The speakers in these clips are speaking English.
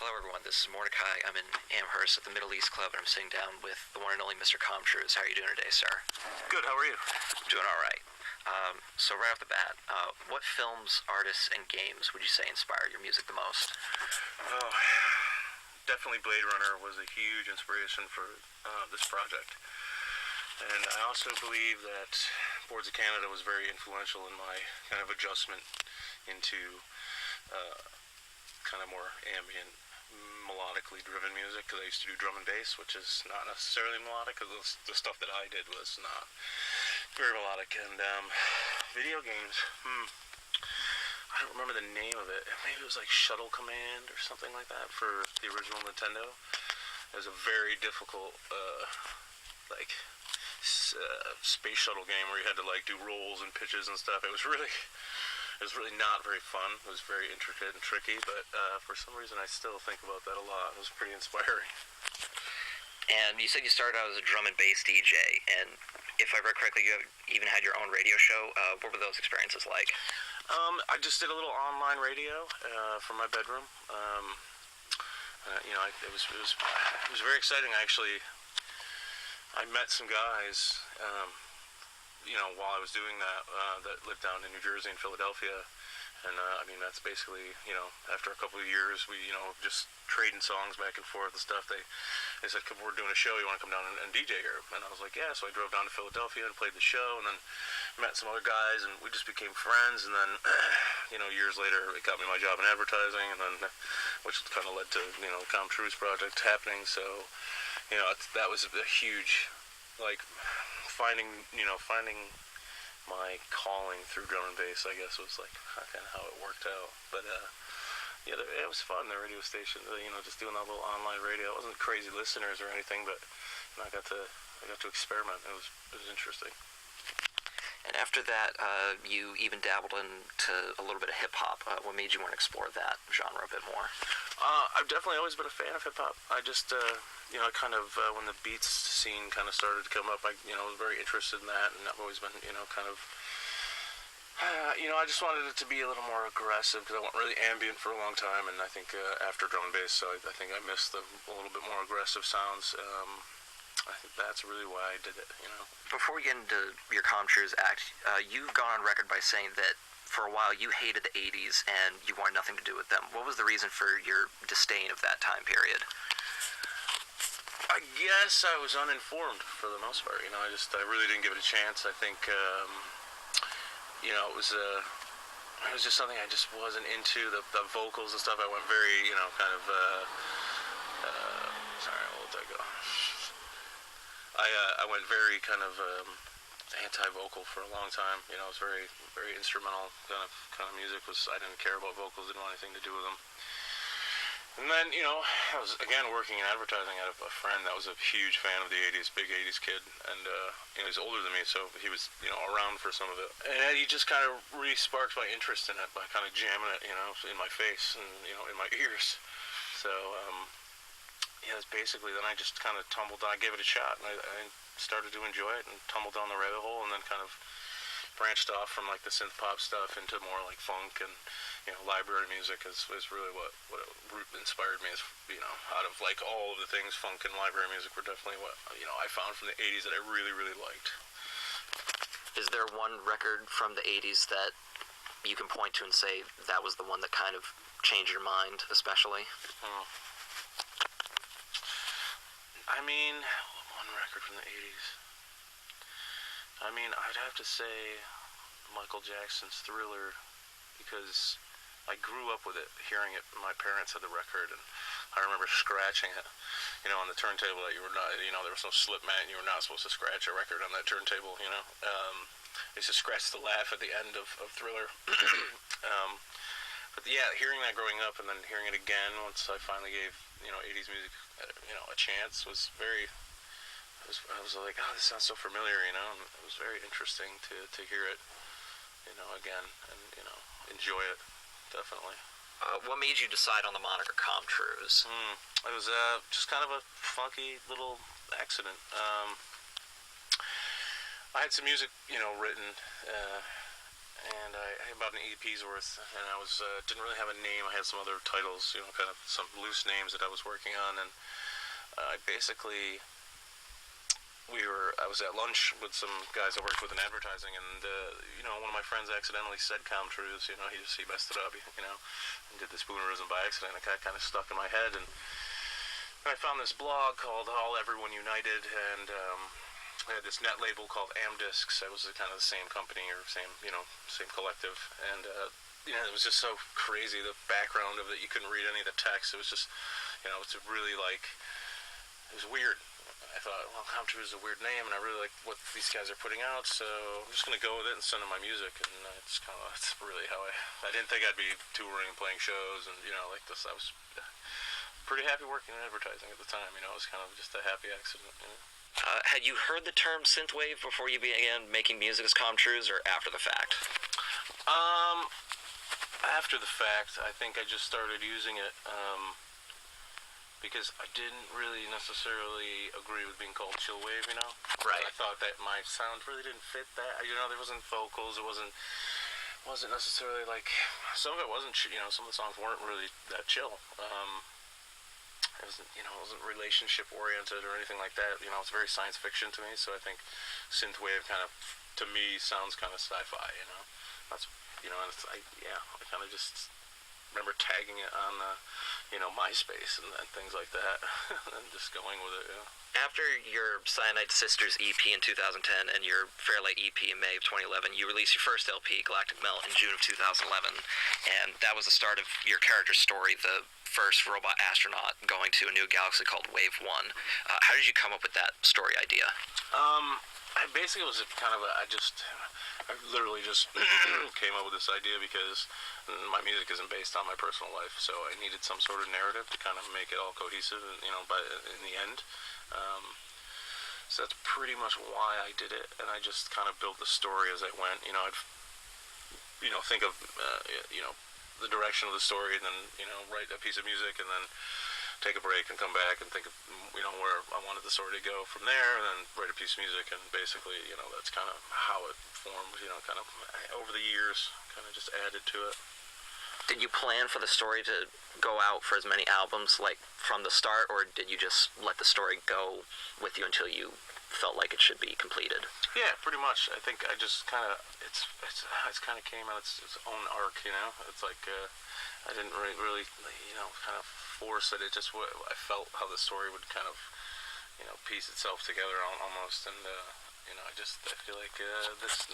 Hello everyone, this is Mordecai. I'm in Amherst at the Middle East Club and I'm sitting down with the one and only Mr. Com Truise. How are you doing today, sir? Good, how are you? Doing alright. So right off the bat, what films, artists, and games would you say inspired your music the most? Oh, definitely Blade Runner was a huge inspiration for this project. And I also believe that Boards of Canada was very influential in my kind of adjustment into kind of more ambient, melodically driven music, because I used to do drum and bass, which is not necessarily melodic, because the stuff that I did was not very melodic. And video games, I don't remember the name of it. Maybe it was like Shuttle Command or something like that for the original Nintendo. It was a very difficult, space shuttle game where you had to like do rolls and pitches and stuff. It was really not very fun. It was very intricate and tricky, but for some reason I still think about that a lot. It was pretty inspiring. And you said you started out as a drum and bass DJ, and if I read correctly, you even had your own radio show. What were those experiences like? I just did a little online radio from my bedroom. It was very exciting. I met some guys, while I was doing that, that lived down in New Jersey and Philadelphia. And, that's basically, after a couple of years, we, just trading songs back and forth and stuff. They said, we're doing a show, you want to come down and DJ here? And I was like, yeah. So I drove down to Philadelphia and played the show, and then met some other guys, and we just became friends. And then, years later, it got me my job in advertising, and then, which kind of led to, Com Truise project happening. So, that was a huge, finding my calling through drum and bass, I guess, was kind of how it worked out. But it was fun. The radio station, just doing that little online radio. It wasn't crazy listeners or anything, but I got to experiment. It was interesting. And after that, you even dabbled into a little bit of hip-hop. What made you want to explore that genre a bit more? I've definitely always been a fan of hip-hop. I just, when the beats scene kind of started to come up, I was very interested in that, and I've always been, I just wanted it to be a little more aggressive, because I went really ambient for a long time, and I think after drum and bass, so I think I missed a little bit more aggressive sounds. I think that's really why I did it, Before we get into your Com Truise act, you've gone on record by saying that for a while you hated the 80s and you wanted nothing to do with them. What was the reason for your disdain of that time period? I guess I was uninformed for the most part, I really didn't give it a chance. I think, it was just something I just wasn't into, the vocals and stuff. I went very, sorry, I'll let that go. I went very kind of anti-vocal for a long time. It was very, very instrumental kind of music. I didn't care about vocals, didn't want anything to do with them. And then, I was, again, working in advertising. I had a friend that was a huge fan of the 80s, big 80s kid, and, he's older than me, so he was, around for some of it. And he just kind of re-sparked my interest in it by kind of jamming it, in my face and, in my ears. So, it's basically, then I just kind of tumbled down. I gave it a shot, and I started to enjoy it and tumbled down the rabbit hole, and then kind of branched off from, the synth pop stuff into more, funk and, library music is really what inspired me. Is, out of, all of the things, funk and library music were definitely what, I found from the 80s that I really, really liked. Is there one record from the 80s that you can point to and say that was the one that kind of changed your mind, especially? One record from the 80s. I'd have to say Michael Jackson's Thriller, because I grew up with it, hearing it. My parents had the record, and I remember scratching it, on the turntable that you were not, there was no slip mat, and you were not supposed to scratch a record on that turntable, I used to scratch the laugh at the end of Thriller. But yeah, hearing that growing up, and then hearing it again once I finally gave, 80s music, a chance, was very, I was like, oh, this sounds so familiar, and it was very interesting to hear it, again, and, enjoy it, definitely. What made you decide on the moniker Com Truise? It was just kind of a funky little accident. I had some music, written, and I had about an EP's worth, and I was didn't really have a name. I had some other titles, kind of some loose names that I was working on, and I basically I was at lunch with some guys I worked with in advertising, and one of my friends accidentally said Com Truise. He messed it up, and did the spoonerism by accident. It got kind of stuck in my head, and I found this blog called All Everyone United, and I had this net label called Amdiscs. It was kind of the same company or same collective, and it was just so crazy, the background of it. You couldn't read any of the text. It was just, it's really like, it was weird. I thought, well, Com Truise is a weird name, and I really like what these guys are putting out, so I'm just going to go with it and send them my music, and that's really how I didn't think I'd be touring and playing shows, and, like this. I was pretty happy working in advertising at the time, it was kind of just a happy accident, Had you heard the term synthwave before you began making music as Com Truise, or after the fact? After the fact, I think I just started using it, because I didn't really necessarily agree with being called chillwave, Right. I thought that my sound really didn't fit that. There wasn't vocals. It wasn't necessarily like, some of it wasn't. Some of the songs weren't really that chill. It wasn't relationship oriented or anything like that. It's very science fiction to me. So I think synthwave kind of, to me, sounds kind of sci-fi. That's and I kind of just remember tagging it on MySpace and things like that, and just going with it. After your Cyanide Sisters EP in 2010 and your Fairlight EP in May of 2011, you released your first LP, Galactic Melt, in June of 2011, and that was the start of your character's story, the first robot astronaut going to a new galaxy called Wave 1. How did you come up with that story idea? I basically was kind of I literally just came up with this idea because my music isn't based on my personal life, so I needed some sort of narrative to kind of make it all cohesive, and in the end. So that's pretty much why I did it, and I just kind of built the story as I went. I'd think of the direction of the story, and then write a piece of music, and then take a break and come back and think of where I wanted the story to go from there, and then write a piece of music, and basically that's kind of how it formed. Kind of over the years, kind of just added to it. Did you plan for the story to go out for as many albums like from the start, or did you just let the story go with you until you felt like it should be completed? Yeah, pretty much. I think I just kind of it's kind of came out its own arc. It's like I didn't really kind of force it. It just I felt how the story would kind of piece itself together almost, and I feel like this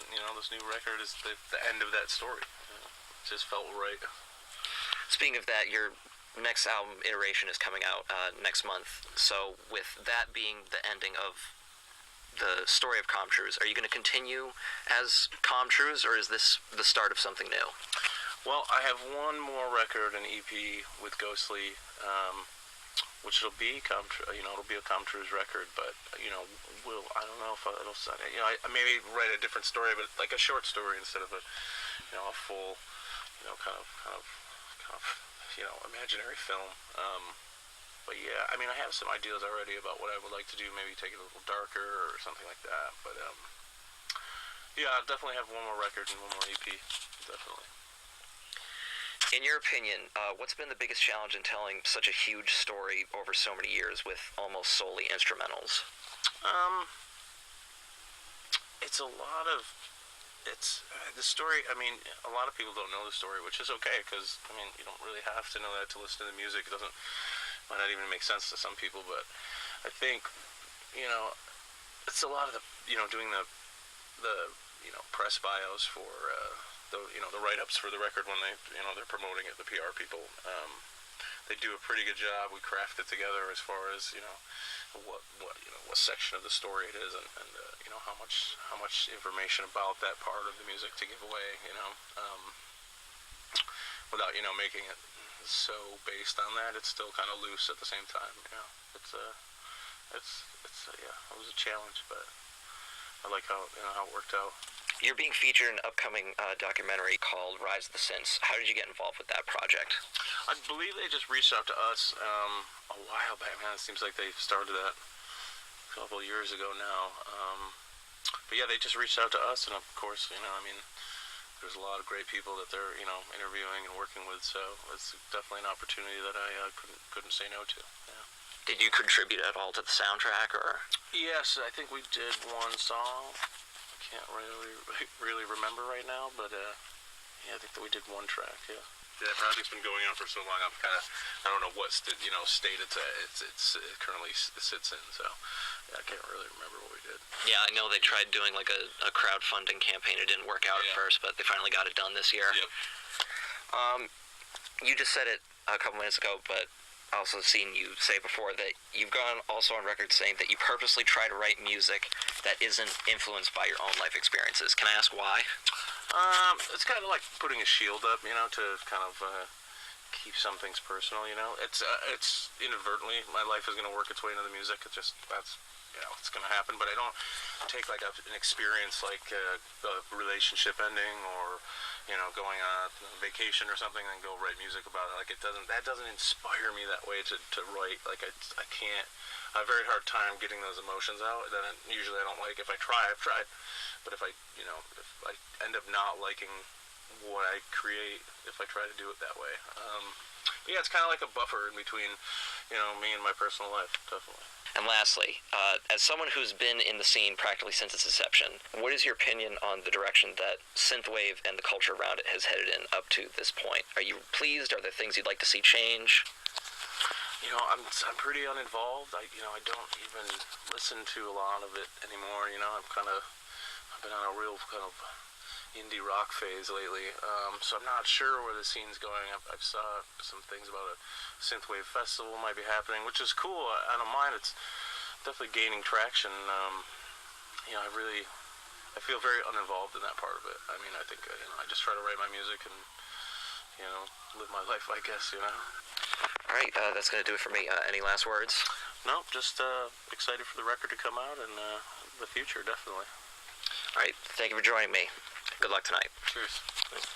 new record is the end of that story. It just felt right. Speaking of that, your next album iteration is coming out next month. So with that being the ending of the story of Com Truise, are you going to continue as Com Truise, or is this the start of something new? Well, I have one more record, an EP with Ghostly, which will be it'll be a Com Truise record, but I don't know if it'll I maybe write a different story, but like a short story instead of a full kind of imaginary film. But yeah, I have some ideas already about what I would like to do. Maybe take it a little darker or something like that. But yeah, I'll definitely have one more record and one more EP. Definitely. In your opinion, what's been the biggest challenge in telling such a huge story over so many years with almost solely instrumentals? It's the story. A lot of people don't know the story, which is okay, because you don't really have to know that to listen to the music. It might not even make sense to some people, but I think it's a lot of the doing the press bios for the write-ups for the record when they're promoting it. The PR people, they do a pretty good job. We craft it together as far as what section of the story it is, and how much information about that part of the music to give away, without making it so based on that. It's still kind of loose at the same time. It was a challenge, but I like how it worked out. You're being featured in an upcoming documentary called Rise of the Synths. How did you get involved with that project? I believe they just reached out to us a while back. Man, it seems like they started that a couple of years ago now. But yeah, they just reached out to us, and of course, there's a lot of great people that they're interviewing and working with. So it's definitely an opportunity that I couldn't say no to. Yeah. Did you contribute at all to the soundtrack, or? Yes, I think we did one song. I can't really remember right now, but yeah, I think that we did one track. Yeah. That project's been going on for so long. I don't know what state it currently sits in. So yeah, I can't really remember what we did. Yeah, I know they tried doing like a crowdfunding campaign. It didn't work out at first, but they finally got it done this year. Yep. You just said it a couple minutes ago, but I also seen you say before that you've gone also on record saying that you purposely try to write music that isn't influenced by your own life experiences. Can I ask why? It's kind of like putting a shield up, to kind of keep some things personal. It's inadvertently my life is going to work its way into the music. That's it's going to happen. But I don't take like an experience like a relationship ending or going on a vacation or something and go write music about it. Like that doesn't inspire me that way to write. Like I can't. I have a very hard time getting those emotions out. Then usually I don't like. If I try, I've tried. But if I end up not liking what I create, if I try to do it that way. But yeah, it's kind of like a buffer in between, me and my personal life, definitely. And lastly, as someone who's been in the scene practically since its inception, what is your opinion on the direction that synthwave and the culture around it has headed in up to this point? Are you pleased? Are there things you'd like to see change? I'm pretty uninvolved. I don't even listen to a lot of it anymore. I've been on a real kind of indie rock phase lately, so I'm not sure where the scene's going. I've saw some things about a synthwave festival might be happening, which is cool. I don't mind. It's definitely gaining traction. I feel very uninvolved in that part of it. I mean, I think I just try to write my music and live my life, I guess. All right, that's gonna do it for me. Any last words? No, just excited for the record to come out and the future, definitely. All right, thank you for joining me. Good luck tonight. Cheers. Thanks.